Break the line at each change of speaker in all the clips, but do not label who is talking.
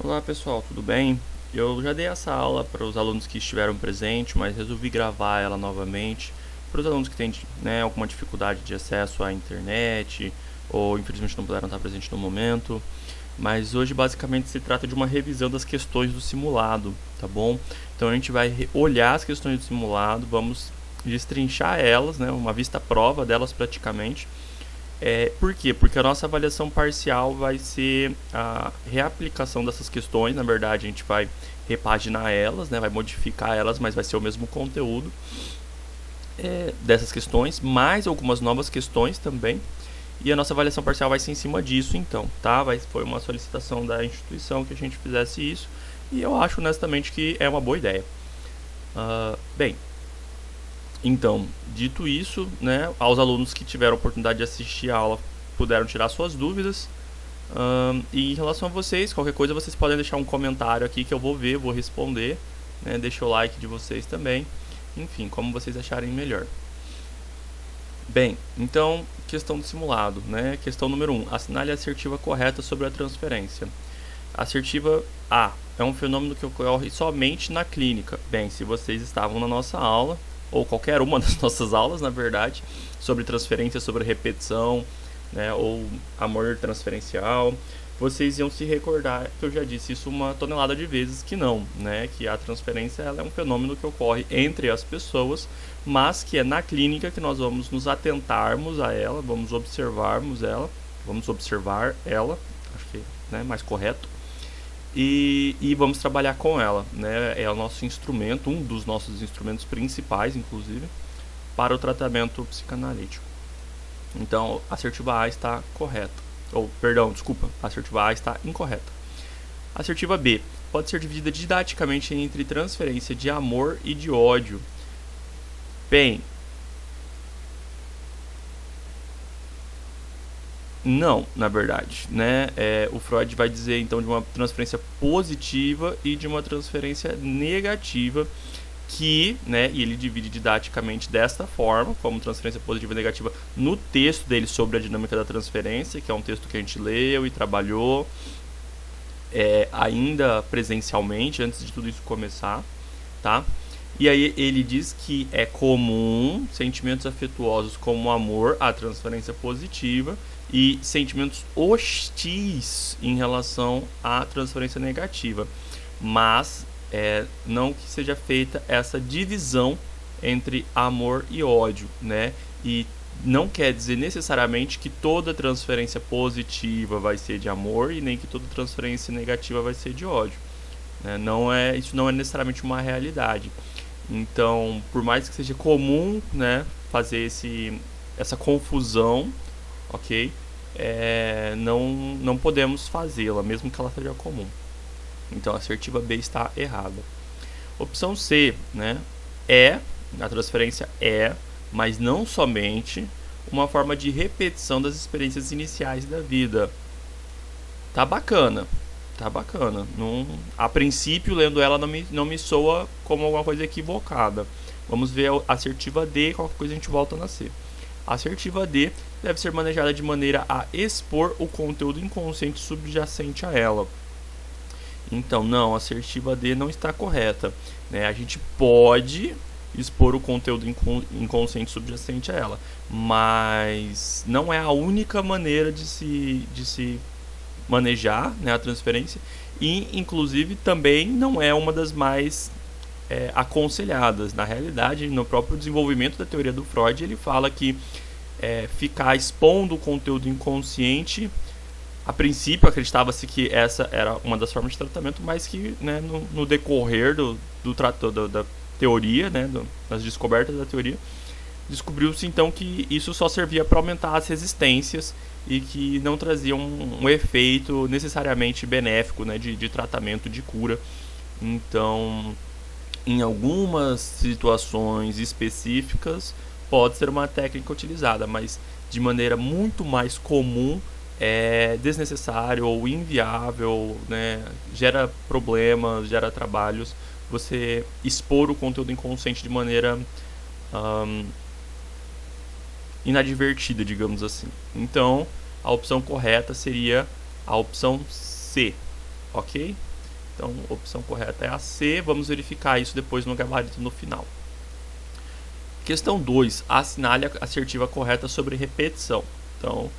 Olá pessoal, tudo bem? Eu já dei essa aula para os alunos que estiveram presentes, mas resolvi gravar ela novamente para os alunos que têm, alguma dificuldade de acesso à internet ou infelizmente não puderam estar presentes no momento. Mas hoje basicamente se trata de uma revisão das questões do simulado, tá bom? Então a gente vai olhar as questões do simulado, vamos destrinchar elas, né, uma vista prova delas praticamente. Por quê? Porque a nossa avaliação parcial vai ser a reaplicação dessas questões. Na verdade, a gente vai repaginar elas, né, vai modificar elas, mas vai ser o mesmo conteúdo dessas questões, mais algumas novas questões também. E a nossa avaliação parcial vai ser em cima disso, então, tá? Foi uma solicitação da instituição que a gente fizesse isso, e eu acho honestamente que é uma boa ideia. Bem, então, dito isso, né, aos alunos que tiveram a oportunidade de assistir a aula puderam tirar suas dúvidas. E em relação a vocês, qualquer coisa vocês podem deixar um comentário aqui que eu vou ver, vou responder. Né, deixa o like de vocês também. Enfim, como vocês acharem melhor. Bem, então, questão do simulado. Né? Questão número 1. Assinale a assertiva correta sobre a transferência. Assertiva A. É um fenômeno que ocorre somente na clínica. Bem, se vocês estavam na nossa aula, ou qualquer uma das nossas aulas, na verdade, sobre transferência, sobre repetição, né, ou amor transferencial, vocês iam se recordar que eu já disse isso uma tonelada de vezes que não, né, que a transferência ela é um fenômeno que ocorre entre as pessoas, mas que é na clínica que nós vamos nos atentarmos a ela, vamos observar ela, acho que é mais correto, e vamos trabalhar com ela, né? É o nosso instrumento, um dos nossos instrumentos principais, inclusive, para o tratamento psicanalítico. Então, a assertiva A está correta. Desculpa, a assertiva A está incorreta. A assertiva B pode ser dividida didaticamente entre transferência de amor e de ódio. Bem, não, na verdade, né? O Freud vai dizer então de uma transferência positiva e de uma transferência negativa que, né, e ele divide didaticamente desta forma, como transferência positiva e negativa, no texto dele sobre a dinâmica da transferência, que é um texto que a gente leu e trabalhou ainda presencialmente, antes de tudo isso começar, tá? E aí ele diz que é comum sentimentos afetuosos como amor, a transferência positiva, e sentimentos hostis em relação à transferência negativa. Mas não que seja feita essa divisão entre amor e ódio, né? E não quer dizer necessariamente que toda transferência positiva vai ser de amor e nem que toda transferência negativa vai ser de ódio. Né? Isso não é necessariamente uma realidade. Então, por mais que seja comum, né, fazer essa confusão, ok? Não podemos fazê-la, mesmo que ela seja comum. Então, a assertiva B está errada. Opção C, né, a transferência mas não somente, uma forma de repetição das experiências iniciais da vida. Tá bacana. A princípio, lendo ela, não me soa como alguma coisa equivocada. Vamos ver a assertiva D, qualquer coisa a gente volta na C. A assertiva D deve ser manejada de maneira a expor o conteúdo inconsciente subjacente a ela. Então, não, a assertiva D não está correta. Né? A gente pode expor o conteúdo inconsciente subjacente a ela, mas não é a única maneira de se manejar, né, a transferência, e inclusive também não é uma das mais aconselhadas. Na realidade, no próprio desenvolvimento da teoria do Freud, ele fala que ficar expondo o conteúdo inconsciente, a princípio acreditava-se que essa era uma das formas de tratamento, mas que, né, no decorrer da teoria, né, das descobertas da teoria, descobriu-se então que isso só servia para aumentar as resistências e que não trazia um efeito necessariamente benéfico, né, de tratamento, de cura. Então, em algumas situações específicas, pode ser uma técnica utilizada, mas de maneira muito mais comum é desnecessário ou inviável, né, gera problemas, gera trabalhos, você expor o conteúdo inconsciente de maneira inadvertida, digamos assim. Então, a opção correta seria a opção C, ok? Então, a opção correta é a C. Vamos verificar isso depois no gabarito no final. Questão 2. Assinale a assertiva correta sobre repetição. Então,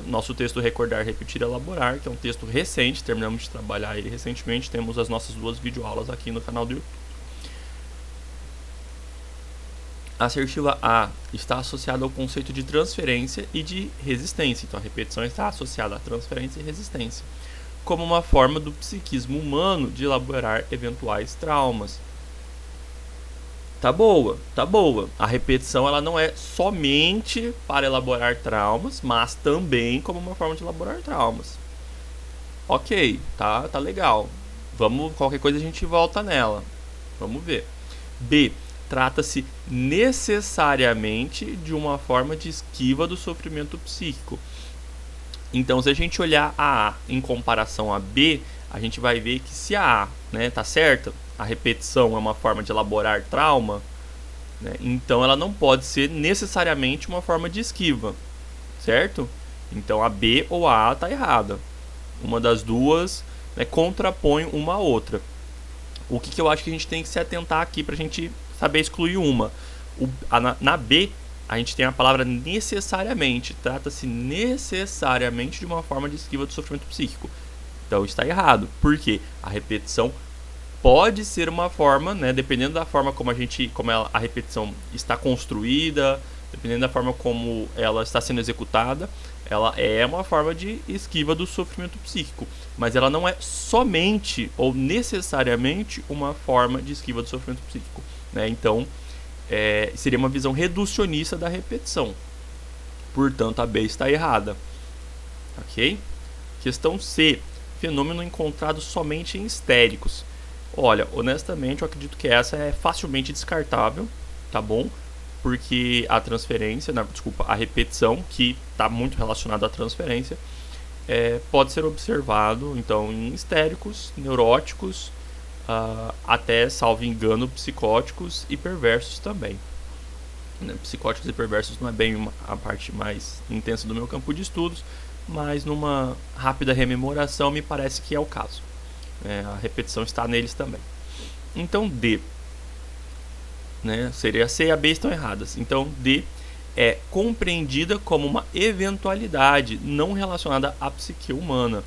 nosso texto Recordar, Repetir, Elaborar, que é um texto recente, terminamos de trabalhar ele recentemente, temos as nossas 2 videoaulas aqui no canal do YouTube. A assertiva A está associada ao conceito de transferência e de resistência. Então, a repetição está associada à transferência e resistência, como uma forma do psiquismo humano de elaborar eventuais traumas. Tá boa. A repetição ela não é somente para elaborar traumas, mas também como uma forma de elaborar traumas. Ok, tá legal. Qualquer coisa a gente volta nela. Vamos ver. B. Trata-se necessariamente de uma forma de esquiva do sofrimento psíquico. Então, se a gente olhar a A em comparação a B, a gente vai ver que se a A tá certa, a repetição é uma forma de elaborar trauma, então ela não pode ser necessariamente uma forma de esquiva, certo? Então a B ou a A está errada. Uma das duas contrapõe uma a outra. O que eu acho que a gente tem que se atentar aqui para a gente saber excluir uma? Na B, a gente tem a palavra necessariamente. Trata-se necessariamente de uma forma de esquiva do sofrimento psíquico. Então está errado. Por quê? A repetição pode ser uma forma, dependendo da forma como a repetição está construída, dependendo da forma como ela está sendo executada, ela é uma forma de esquiva do sofrimento psíquico, mas ela não é somente ou necessariamente uma forma de esquiva do sofrimento psíquico. Então, seria uma visão reducionista da repetição. Portanto, a B está errada. Ok? Questão C. Fenômeno encontrado somente em histéricos. Olha, honestamente, eu acredito que essa é facilmente descartável, tá bom? Porque a a repetição, que está muito relacionada à transferência, pode ser observado, então, em histéricos, neuróticos, até, salvo engano, psicóticos e perversos também. Psicóticos e perversos não é bem a parte mais intensa do meu campo de estudos, mas numa rápida rememoração me parece que é o caso. A repetição está neles também. Então D, seria C e a B estão erradas. Então D é compreendida como uma eventualidade não relacionada à psique humana.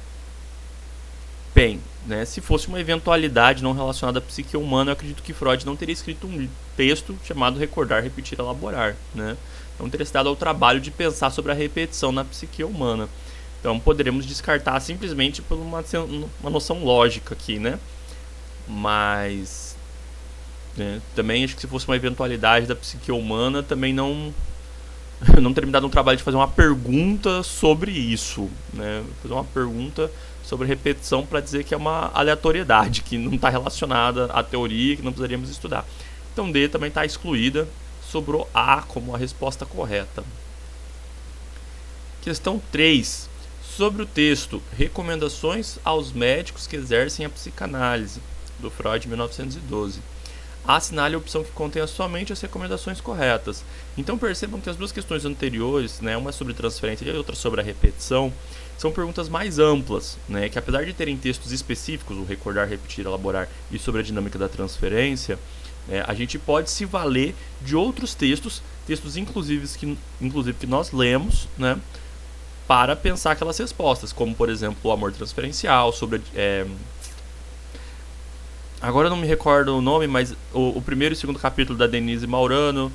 Bem, se fosse uma eventualidade não relacionada à psique humana, eu acredito que Freud não teria escrito um texto chamado Recordar, Repetir, Elaborar. Não teria se dado ao trabalho de pensar sobre a repetição na psique humana. Então, poderemos descartar simplesmente por uma noção lógica aqui, Mas, também acho que se fosse uma eventualidade da psique humana, também não teria me dado um trabalho de fazer uma pergunta sobre isso, Fazer uma pergunta sobre repetição para dizer que é uma aleatoriedade, que não está relacionada à teoria, que não precisaríamos estudar. Então, D também está excluída, sobrou A como a resposta correta. Questão 3. Sobre o texto Recomendações aos médicos que exercem a psicanálise, do Freud, 1912. Assinale a opção que contenha somente as recomendações corretas. Então percebam que as duas questões anteriores, uma sobre transferência e outra sobre a repetição, são perguntas mais amplas, que apesar de terem textos específicos, o Recordar, Repetir, Elaborar e sobre a dinâmica da transferência, a gente pode se valer de outros textos inclusive que nós lemos, para pensar aquelas respostas, como por exemplo o amor transferencial, sobre agora eu não me recordo o nome, mas o primeiro e segundo capítulo da Denise Maurano,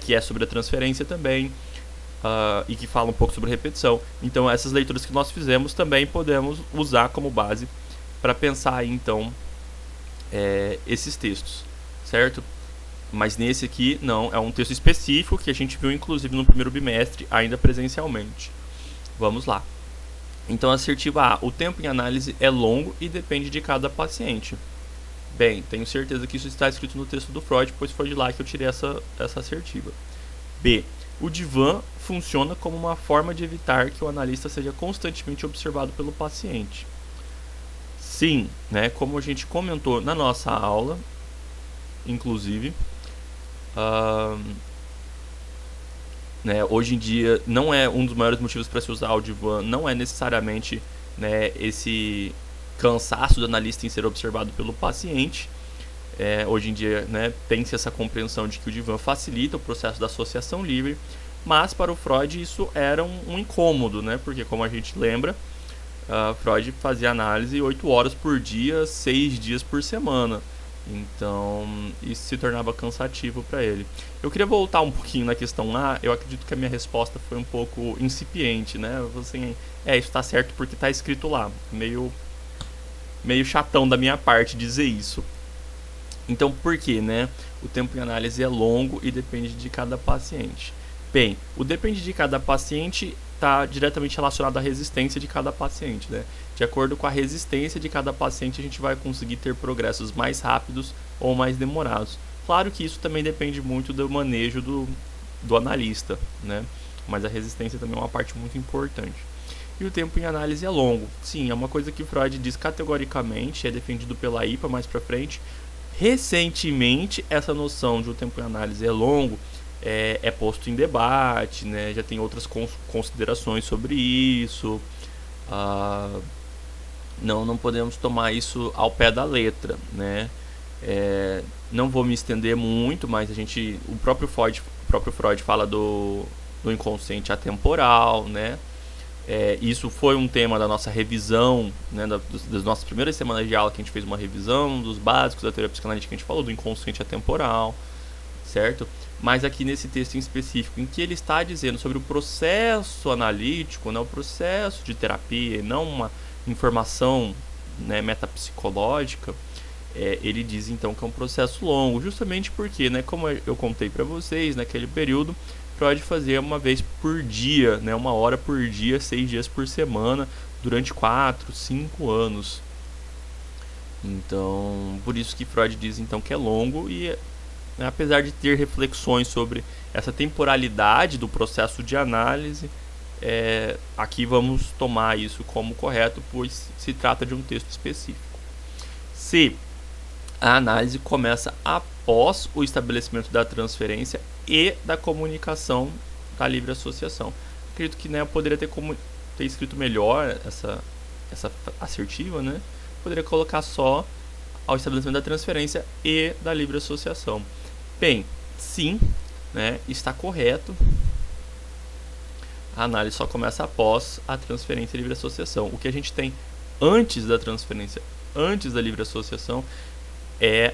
que é sobre a transferência também, e que fala um pouco sobre repetição. Então essas leituras que nós fizemos também podemos usar como base para pensar aí, então esses textos, certo? Mas nesse aqui não, é um texto específico que a gente viu inclusive no primeiro bimestre, ainda presencialmente. Vamos lá. Então, assertiva A. O tempo em análise é longo e depende de cada paciente. Bem, tenho certeza que isso está escrito no texto do Freud, pois foi de lá que eu tirei essa assertiva. B. O divã funciona como uma forma de evitar que o analista seja constantemente observado pelo paciente. Sim, como a gente comentou na nossa aula, inclusive, hoje em dia não é um dos maiores motivos para se usar o divã, não é necessariamente cansaço do analista em ser observado pelo paciente. Hoje em dia, né, tem-se essa compreensão de que o divã facilita o processo da associação livre, mas para o Freud isso era um incômodo, né, porque como a gente lembra, Freud fazia análise 8 horas por dia, 6 dias por semana. Então, isso se tornava cansativo para ele. Eu queria voltar um pouquinho na questão A. Eu acredito que a minha resposta foi um pouco incipiente, né? Assim, isso está certo porque está escrito lá. Meio chatão da minha parte dizer isso. Então, por quê, né? O tempo em análise é longo e depende de cada paciente. Bem, o depende de cada paciente está diretamente relacionado à resistência de cada paciente, né? De acordo com a resistência de cada paciente, a gente vai conseguir ter progressos mais rápidos ou mais demorados. Claro que isso também depende muito do manejo do analista, né? Mas a resistência também é uma parte muito importante. E o tempo em análise é longo. Sim, é uma coisa que Freud diz categoricamente, é defendido pela IPA mais pra frente. Recentemente, essa noção de o tempo em análise é longo é posto em debate, né? Já tem outras considerações sobre isso. Não podemos tomar isso ao pé da letra, né? Não vou me estender muito, mas o próprio Freud fala do inconsciente atemporal, né? Isso foi um tema da nossa revisão, né, das nossas primeiras semanas de aula, que a gente fez uma revisão dos básicos da teoria psicanalítica, que a gente falou do inconsciente atemporal, certo? Mas aqui nesse texto em específico, em que ele está dizendo sobre o processo analítico, né, o processo de terapia, e não uma informação, né, metapsicológica, ele diz então que é um processo longo, justamente porque, né, como eu contei para vocês, naquele período, Freud fazia uma vez por dia, né, 1 hora por dia, 6 dias por semana, durante 4, 5 anos. Então, por isso que Freud diz então que é longo e, né, apesar de ter reflexões sobre essa temporalidade do processo de análise, aqui vamos tomar isso como correto, pois se trata de um texto específico. Se a análise começa após o estabelecimento da transferência e da comunicação da livre associação. Acredito que, né, eu poderia ter escrito melhor essa assertiva, né? Poderia colocar só ao estabelecimento da transferência e da livre associação. Bem, sim, né, está correto. A análise só começa após a transferência e livre associação. O que a gente tem antes da transferência, antes da livre associação,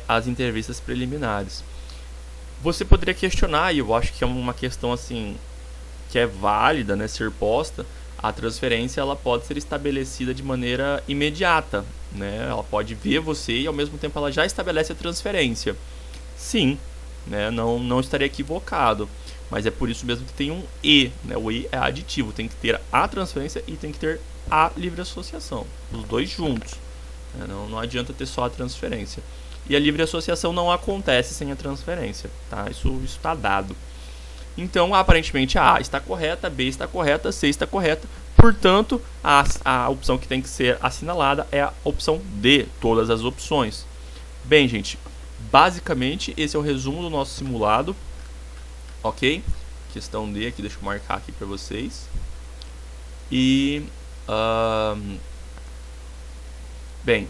as entrevistas preliminares. Você poderia questionar, e eu acho que é uma questão assim que é válida, né, ser posta. A transferência ela pode ser estabelecida de maneira imediata, né? Ela pode ver você e ao mesmo tempo ela já estabelece a transferência. Sim, né? Não estaria equivocado, mas é por isso mesmo que tem um E, né? O E é aditivo, tem que ter a transferência e tem que ter a livre associação, os dois juntos, né? Não adianta ter só a transferência. E a livre associação não acontece sem a transferência, tá? Isso está dado. Então, aparentemente, a A está correta, a B está correta, a C está correta. Portanto, a opção que tem que ser assinalada é a opção D, todas as opções. Bem, gente, basicamente, esse é o resumo do nosso simulado. Ok? Questão D aqui, deixa eu marcar aqui para vocês. E... bem,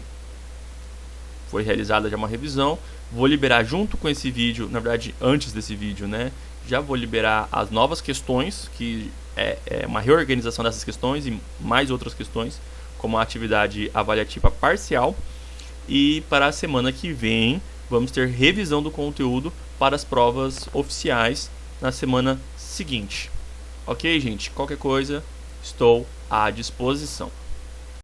foi realizada já uma revisão. Vou liberar junto com esse vídeo, na verdade antes desse vídeo, né? Já vou liberar as novas questões, que é uma reorganização dessas questões e mais outras questões, como a atividade avaliativa parcial. E para a semana que vem, vamos ter revisão do conteúdo para as provas oficiais na semana seguinte. Ok, gente? Qualquer coisa, estou à disposição.